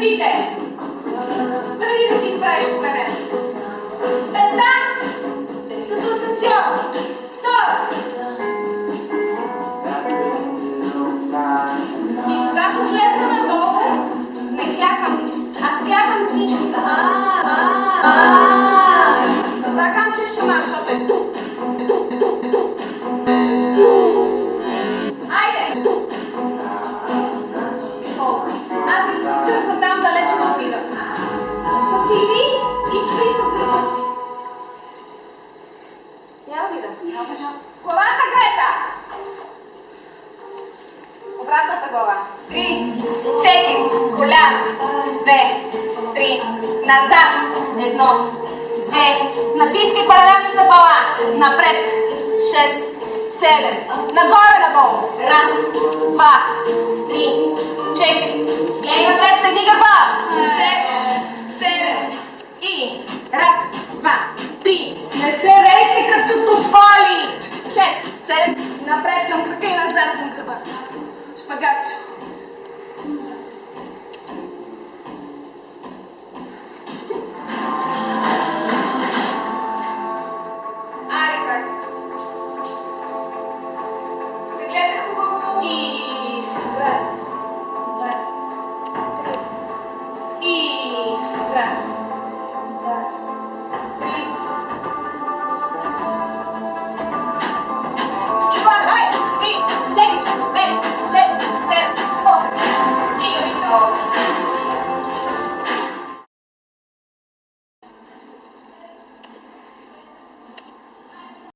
гърдите. Преди да си изправиш колене. Една. Като асансьор. Втора. И когато слезна надолу, не клякам. Аз клякам всичко. Затова кам, че ще марш, защото е тук. Айде! Аз се търся там далече да отида. Засили и спри с гърба си. Я да видя. Главата, Грета! Обратната глава. 3, 4, колян. 2, 3, назад. 1, 2, натискай паралелни стъпала. Напред. 6, 7, нагоре, надолу. 1, 2, 3, 4. Гледай напред, следи гърба. 6, 7 и 1, 2, 3. Не се рейте като тополи. 6, 7, напред към крака и назад към гърба. Шпагат.